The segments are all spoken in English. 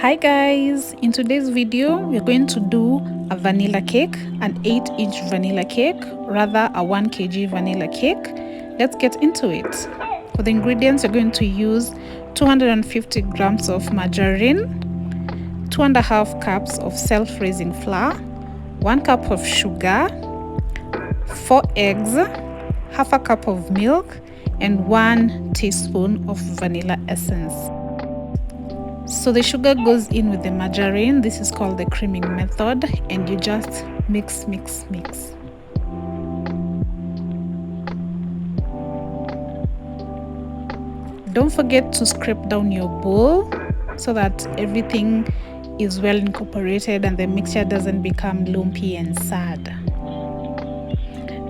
Hi guys, in today's video we're going to do a vanilla cake, an 8-inch vanilla cake, rather a 1 kg vanilla cake. Let's get into it. For the ingredients, you're going to use 250 grams of margarine, 2.5 cups of self-raising flour, 1 cup of sugar, 4 eggs, half a cup of milk, and 1 teaspoon of vanilla essence. So the sugar goes in with the margarine. This is called the creaming method, and you just mix. Don't forget to scrape down your bowl so that everything is well incorporated and the mixture doesn't become lumpy and sad.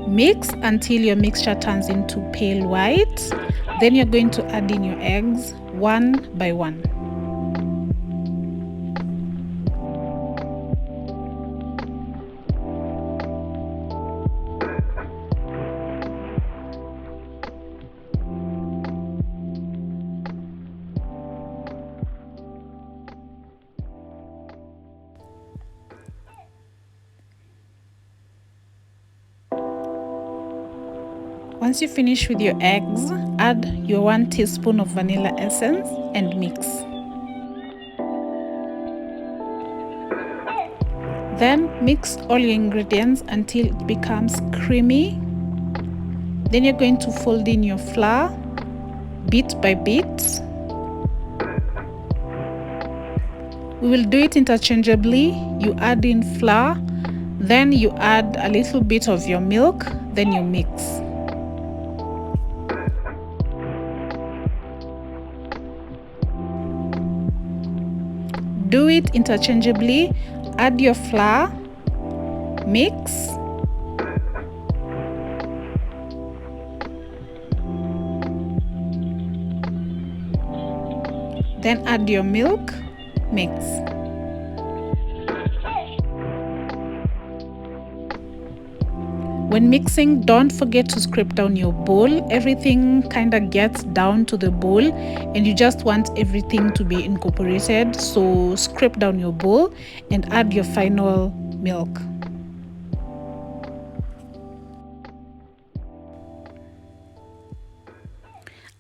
Mix until your mixture turns into pale white. Then you're going to add in your eggs one by one. Once you finish with your eggs, add your 1 teaspoon of vanilla essence and mix. Then mix all your ingredients until it becomes creamy. Then you're going to fold in your flour bit by bit. We will do it interchangeably. You add in flour, then you add a little bit of your milk, then you mix. Do it interchangeably. Add your flour, mix, then add your milk, mix. When mixing, don't forget to scrape down your bowl. Everything kind of gets down to the bowl and you just want everything to be incorporated. So scrape down your bowl and add your final milk.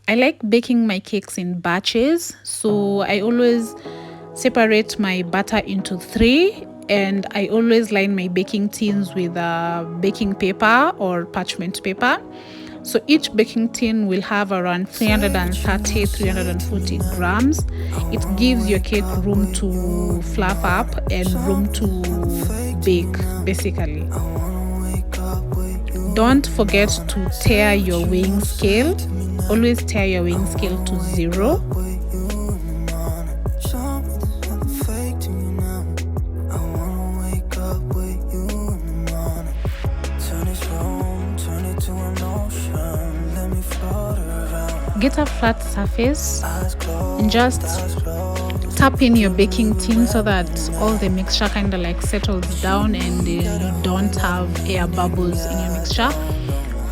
I like baking my cakes in batches, so I always separate my batter into 3. And I always line my baking tins with baking paper or parchment paper. So each baking tin will have around 340 grams. It gives your cake room to fluff up and room to bake, basically. Don't forget to tare your weighing scale. Always tare your weighing scale to 0. Get a flat surface and just tap in your baking tin so that all the mixture kind of like settles down and you don't have air bubbles in your mixture.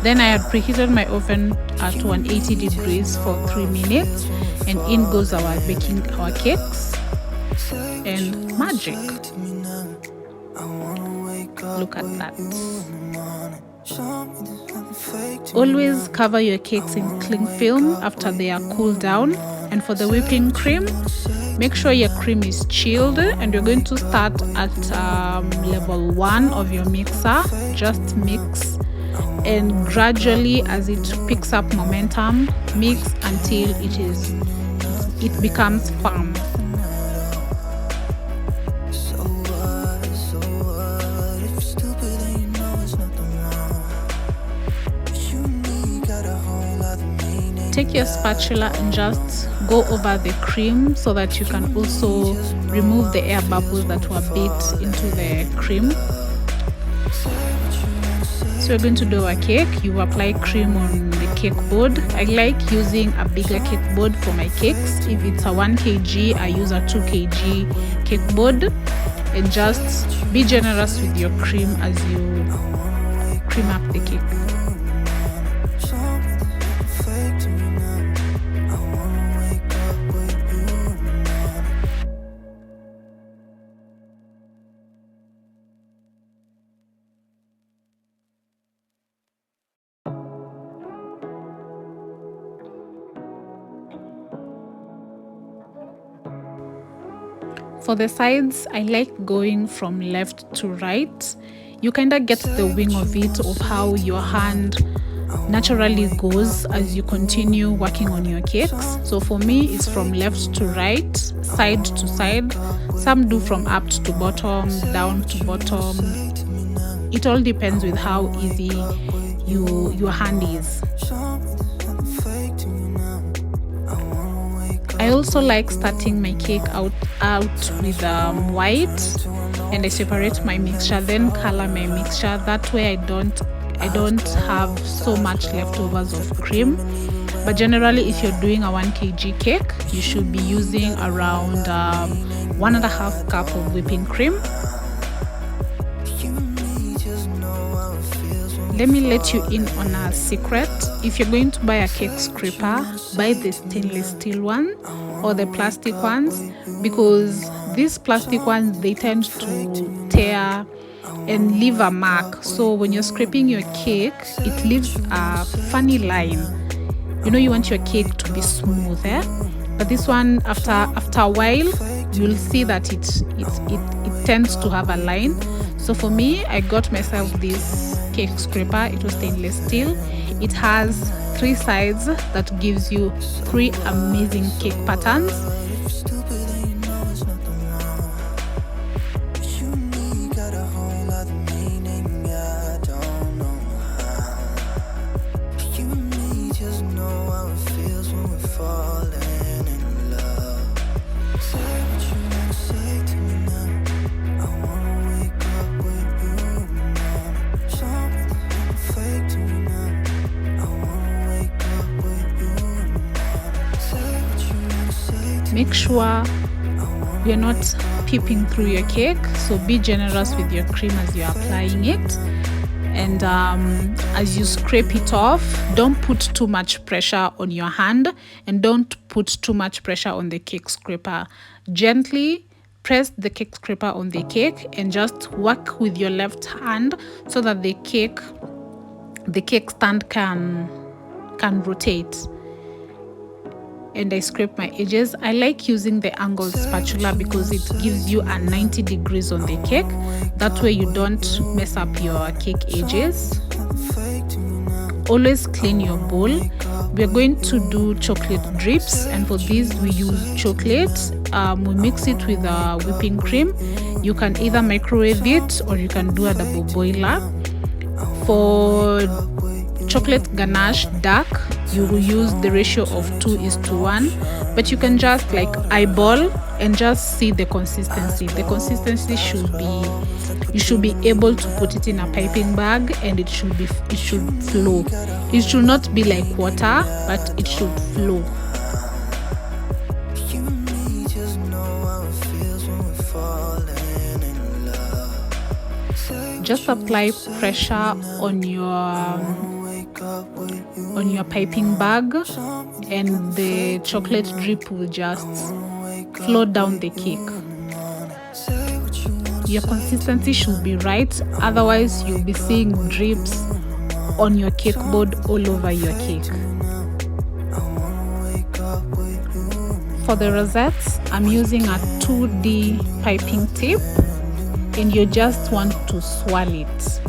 Then I had preheated my oven at 180 degrees for 3 minutes, and in goes our cakes, and magic. Look at that. Always cover your cakes in cling film after they are cooled down. And for the whipping cream, make sure your cream is chilled, and you're going to start at level 1 of your mixer. Just mix, and gradually as it picks up momentum, mix until it becomes firm. Take your spatula and just go over the cream so that you can also remove the air bubbles that were bit into the cream. So we're going to do our cake. You apply cream on the cake board. I like using a bigger cake board for my cakes. If it's a 1 kg, I use a 2 kg cake board. And just be generous with your cream as you cream up the cake. For the sides, I like going from left to right. You kind of get the wing of it, of how your hand naturally goes as you continue working on your cakes. So for me, it's from left to right, side to side. Some do from up to bottom, down to bottom. It all depends with how easy your hand is. I also like starting my cake out with white, and I separate my mixture, then color my mixture. That way I don't have so much leftovers of cream. But generally, if you're doing a 1 kg cake, you should be using around 1.5 cup of whipping cream. Let me let you in on a secret. If you're going to buy a cake scraper, buy the stainless steel one or the plastic ones, because these plastic ones, they tend to tear and leave a mark. So when you're scraping your cake, it leaves a funny line. You know, you want your cake to be smooth, but this one, after a while, you'll see that it tends to have a line. So for me, I got myself this cake scraper. It was stainless steel. It has 3 sides that gives you 3 amazing cake patterns. Make sure you're not peeping through your cake, so be generous with your cream as you're applying it. And as you scrape it off, don't put too much pressure on your hand, and don't put too much pressure on the cake scraper. Gently press the cake scraper on the cake and just work with your left hand so that the cake stand can rotate. And I scrape my edges. I like using the angled spatula because it gives you a 90 degrees on the cake. That way you don't mess up your cake edges. Always clean your bowl. We're going to do chocolate drips, and for these we use chocolate. We mix it with whipping cream. You can either microwave it or you can do a double boiler. For chocolate ganache dark, you will use the ratio of 2:1, but you can just like eyeball and just see the consistency. The consistency should be, you should be able to put it in a piping bag, and it should flow. It should not be like water, but it should flow. Just apply pressure on your piping bag, and the chocolate drip will just flow down the cake. Your consistency should be right, otherwise you'll be seeing drips on your cake board all over your cake. For the rosettes, I'm using a 2D piping tip, and you just want to swirl it.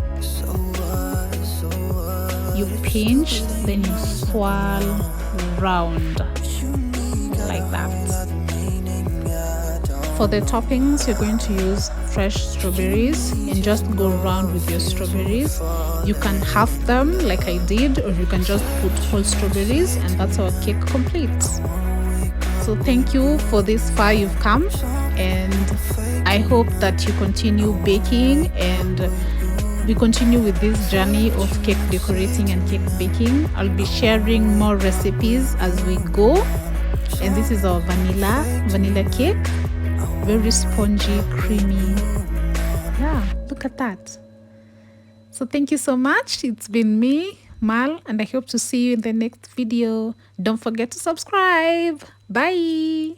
You pinch, then you swirl round like that. For the toppings, you're going to use fresh strawberries and just go around with your strawberries. You can half them like I did, or you can just put whole strawberries, and that's our cake complete. So thank you for this far you've come, and I hope that you continue baking and we continue with this journey of cake decorating and cake baking. I'll be sharing more recipes as we go. And this is our vanilla cake. Very spongy, creamy. Yeah, look at that. So thank you so much. It's been me, Mal, and I hope to see you in the next video. Don't forget to subscribe. Bye.